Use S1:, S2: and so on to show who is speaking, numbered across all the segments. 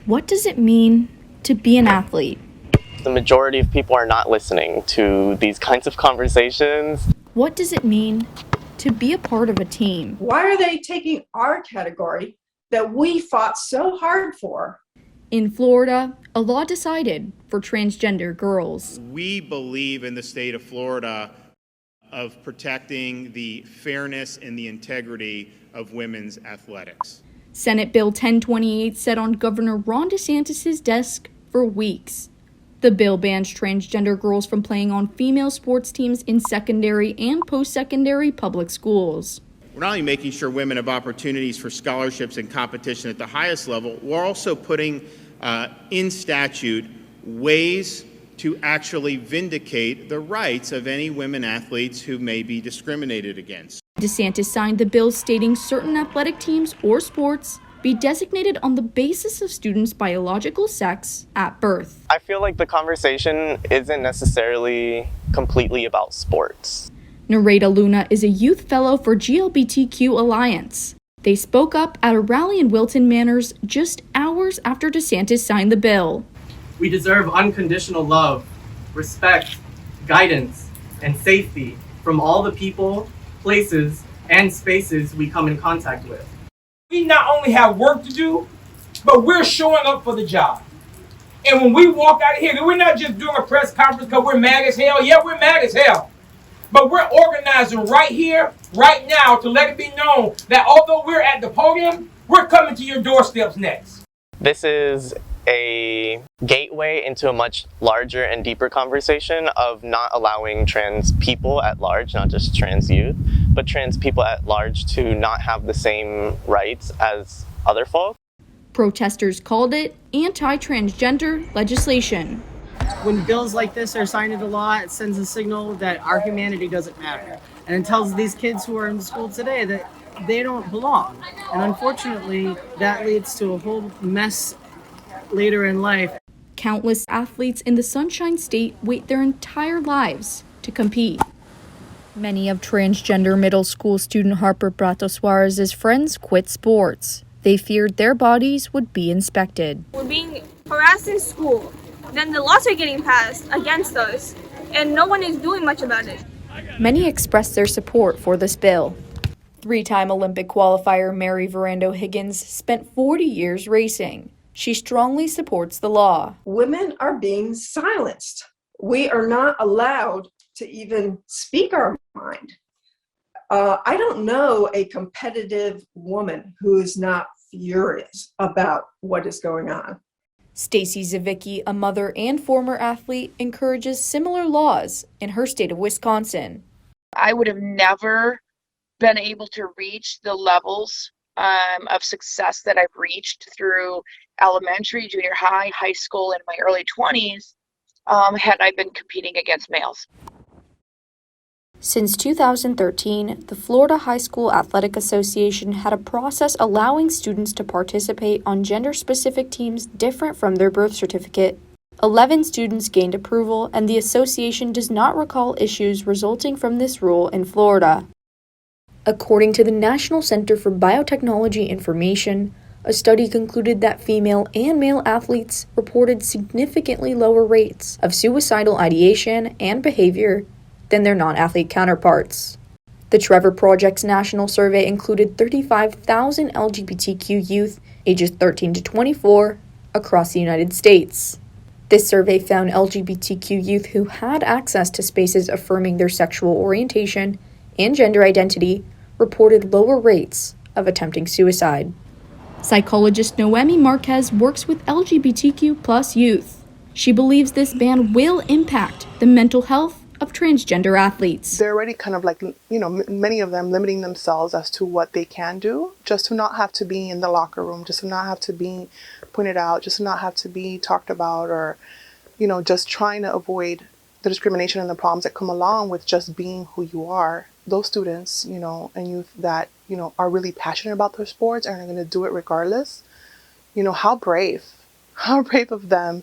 S1: What does it mean to be an athlete?
S2: The majority of people are not listening to these kinds of conversations.
S1: What does it mean to be a part of a team?
S3: Why are they taking our category that we fought so hard for?
S1: In Florida, a law decided for transgender girls.
S4: We believe in the state of Florida of protecting the fairness and the integrity of women's athletics.
S1: Senate Bill 1028 sat on Governor Ron DeSantis' desk for weeks. The bill bans transgender girls from playing on female sports teams in secondary and post-secondary public schools.
S4: We're not only making sure women have opportunities for scholarships and competition at the highest level, we're also putting in statute ways to actually vindicate the rights of any women athletes who may be discriminated against.
S1: DeSantis signed the bill stating certain athletic teams or sports be designated on the basis of students' biological sex at birth.
S2: I feel like the conversation isn't necessarily completely about sports.
S1: Nareda Luna is a youth fellow for GLBTQ Alliance. They spoke up at a rally in Wilton Manors just hours after DeSantis signed the bill.
S5: We deserve unconditional love, respect, guidance, and safety from all the people, places, and spaces we come in contact with.
S6: We not only have work to do, but we're showing up for the job. And when we walk out of here, we're not just doing a press conference because we're mad as hell. Yeah, we're mad as hell. But we're organizing right here, right now, to let it be known that although we're at the podium, we're coming to your doorsteps next.
S2: This is a gateway into a much larger and deeper conversation of not allowing trans people at large, not just trans youth, but trans people at large to not have the same rights as other folk.
S1: Protesters called it anti-transgender legislation.
S7: When bills like this are signed into law, it sends a signal that our humanity doesn't matter. And it tells these kids who are in school today that they don't belong. And unfortunately, that leads to a whole mess later in life.
S1: Countless athletes in the Sunshine State wait their entire lives to compete. Many of transgender middle school student Harper Prato Suarez's friends quit sports. They feared their bodies would be inspected.
S8: We're being harassed in school. Then the laws are getting passed against us, and no one is doing much about it.
S1: Many expressed their support for this bill. Three-time Olympic qualifier Mary Verando Higgins spent 40 years racing. She strongly supports the law.
S3: Women are being silenced. We are not allowed to even speak our mind. I don't know a competitive woman who is not furious about what is going on.
S1: Stacy Zavicki, a mother and former athlete, encourages similar laws in her state of Wisconsin.
S9: I would have never been able to reach the levels of success that I've reached through elementary, junior high, high school, and my early 20s had I been competing against males.
S1: Since 2013, the Florida High School Athletic Association had a process allowing students to participate on gender-specific teams different from their birth certificate. 11 students gained approval, and the association does not recall issues resulting from this rule in Florida. According to the National Center for Biotechnology Information, a study concluded that female and male athletes reported significantly lower rates of suicidal ideation and behavior than their non-athlete counterparts. The Trevor Project's national survey included 35,000 LGBTQ youth ages 13 to 24 across the United States. This survey found LGBTQ youth who had access to spaces affirming their sexual orientation and gender identity reported lower rates of attempting suicide. Psychologist Noemi Marquez works with LGBTQ+ youth. She believes this ban will impact the mental health of transgender athletes.
S10: They're already kind of like, many of them limiting themselves as to what they can do, just to not have to be in the locker room, just to not have to be pointed out, just to not have to be talked about, or, just trying to avoid the discrimination and the problems that come along with just being who you are. Those students, and youth that, are really passionate about their sports and are going to do it regardless, how brave of them,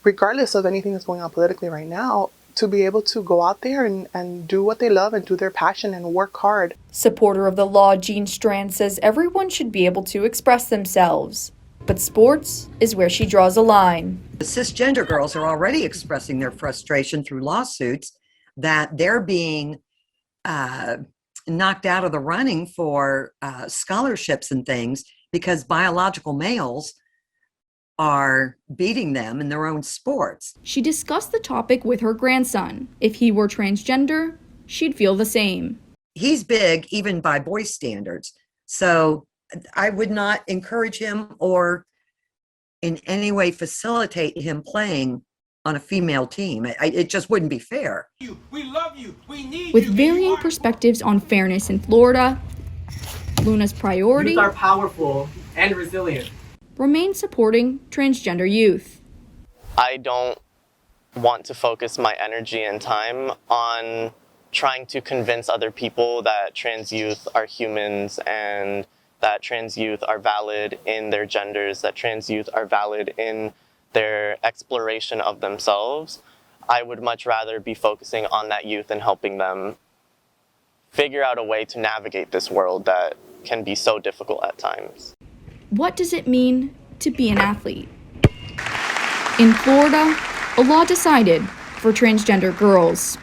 S10: regardless of anything that's going on politically right now, to be able to go out there and do what they love and do their passion and work hard.
S1: Supporter of the law, Jean Strand, says everyone should be able to express themselves. But sports is where she draws a line.
S11: The cisgender girls are already expressing their frustration through lawsuits that they're being knocked out of the running for scholarships and things because biological males are beating them in their own sports.
S1: She discussed the topic with her grandson. If he were transgender, she'd feel the same.
S11: He's big even by boys' standards. So I would not encourage him or in any way facilitate him playing on a female team. It just wouldn't be fair.
S6: We love you. We need
S1: With
S6: you.
S1: varying perspectives on fairness in Florida, Luna's priority
S5: Youth are powerful and resilient.
S1: remains supporting transgender youth.
S2: I don't want to focus my energy and time on trying to convince other people that trans youth are humans and that trans youth are valid in their genders, that trans youth are valid in their exploration of themselves. I would much rather be focusing on that youth and helping them figure out a way to navigate this world that can be so difficult at times.
S1: What does it mean to be an athlete? In Florida, a law decided for transgender girls.